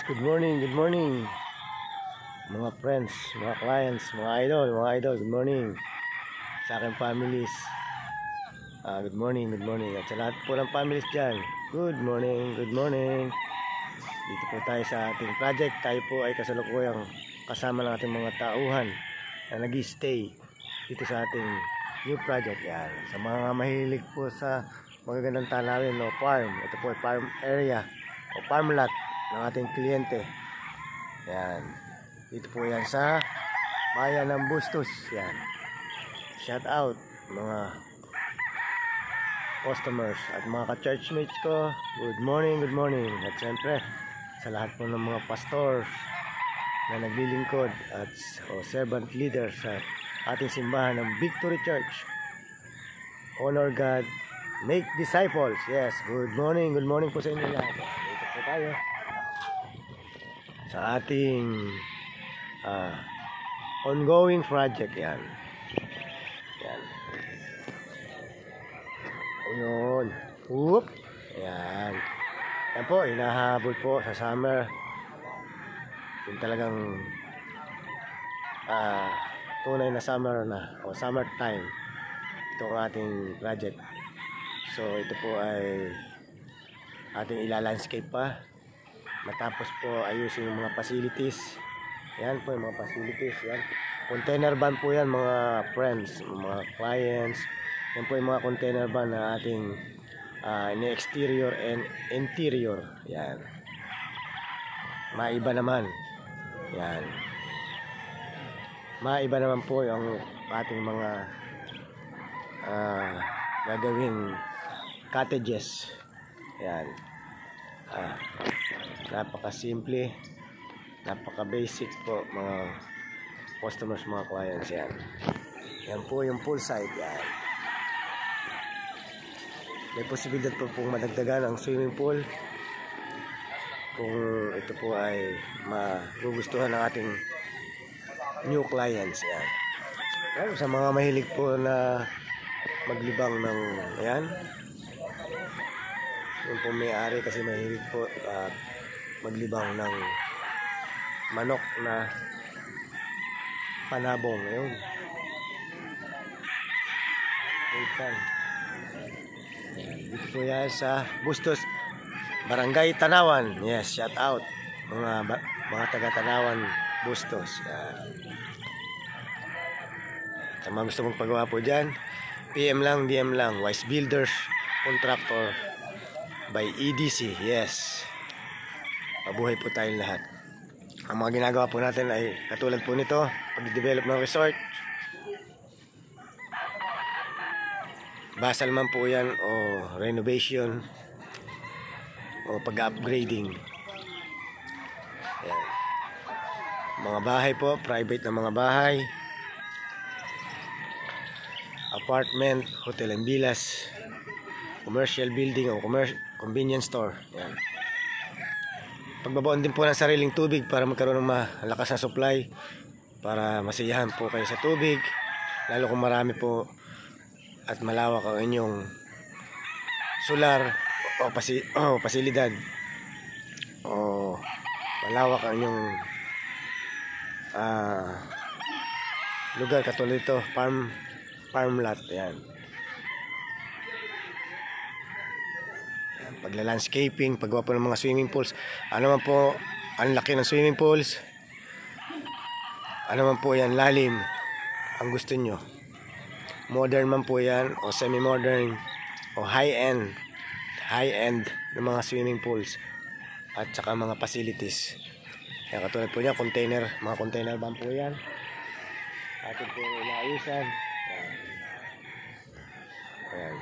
good morning mga friends, mga clients, mga idol, good morning sa aking families. Good morning at sa lahat po ng families dyan, good morning. Dito po tayo sa ating project. Tayo po ay kasalukuyang kasama ng ating mga tauhan na nag-stay dito sa ating new project. Yan, sa mga mahilig po sa magagandang tanawin o farm, ito po ay farm area o farm lot ng ating kliyente. Yan, dito po yan sa bayan ng Bustos. Yan, shout out mga customers at mga ka-churchmates ko, good morning. At siyempre sa lahat po ng mga pastors na naglilingkod at servant leaders sa ating simbahan ng Victory Church. Honor God, make disciples. Yes, good morning po sa inyo lahat. Dito po tayo sa ating ongoing project. Yan. Ayun. Whoop. Yan. Yan po, hinahabol po sa summer. Yung talagang tunay na summer na o summer time. Itong ating project. So ito po ay ating ila-landscape pa. Matapos po ayusin yung mga facilities. Yan po yung mga facilities. Yan. Container van po yan mga friends, mga clients. Yan po yung mga container van na ating exterior and interior. Yan. Maiba naman. Yan. Maiba naman po yung ating mga gagawing cottages. Yan. Napaka-simple, napaka-basic po mga customers, mga clients. Yan. Yan po yung poolside. Yan. May posibilidad po pong madagdagan ang swimming pool kung ito po ay magugustuhan ng ating new clients. Yan. Yan, sa mga mahilig po na maglibang ng yan, yung po may-ari kasi mahilig po maglibang ng manok na panabong. Ayun. Dito po yan sa Bustos, Barangay Tanawan. Yes, shout out mga taga Tanawan, Bustos. Yan. Sa mga gusto mong pagawa po dyan, PM lang, DM lang. Wise Builders Contractor by EDC. Yes, mabuhay po tayong lahat. Ang mga ginagawa po natin ay katulad po nito, pag-develop ng resort, basal man po yan o renovation o pag-upgrading. Yan. Mga bahay po, private na mga bahay, apartment, hotel and villas, commercial building o convenience store. Yan. Pagbabaon din po ng sariling tubig para magkaroon ng malakas na supply, para masiyahan po kayo sa tubig, lalo kung marami po at malawak ang inyong solar o pasilidad o malawak ang inyong lugar katulad ito, farm lot. Yan. Pagla-landscaping, paggawa po ng mga swimming pools. Ano man po ang laki ng swimming pools, ano man po yan lalim ang gusto nyo, modern man po yan o semi-modern o high-end ng mga swimming pools at saka mga facilities. Yan, katulad po niya, mga container van po yan. Atin po inaayusan. Ayan.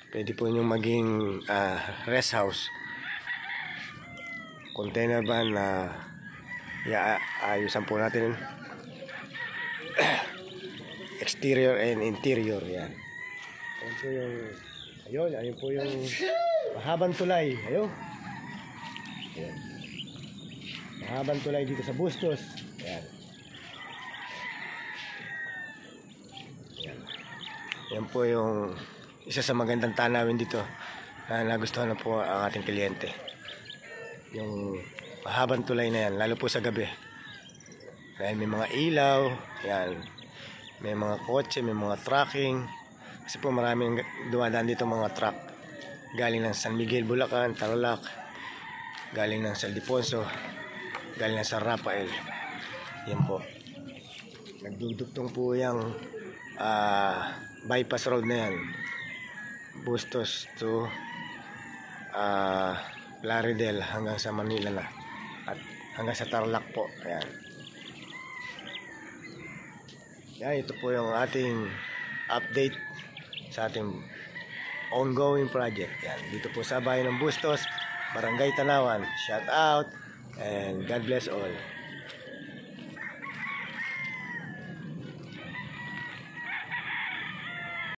Pwede po nyo maging rest house, container van na ayusan po natin exterior and interior. Yan. Ayun po yung ayun po yung mahabang tulay. Ayun. Mahabang tulay dito sa Bustos. Yan. Yan po yung isa sa magandang tanawin dito na nagustuhan na po ang ating kliyente. yung mahabang tulay na yan, lalo po sa gabi. Dahil may mga ilaw, yan. May mga kotse, may mga trucking. Kasi po maraming dumadaan dito mga truck. Galing ng San Miguel, Bulacan, Tarlac. Galing ng San Ildefonso. Galing ng San Rafael. Yan po. Nagdudugtong po yung bypass road na yan. Bustos to Plaridel hanggang sa Manila na. At hanggang sa Tarlac po. Ayan. Yan, ito po yung ating update sa ating ongoing project. Yan, dito po sa bayan ng Bustos, Barangay Tanawan. Shout out and God bless all.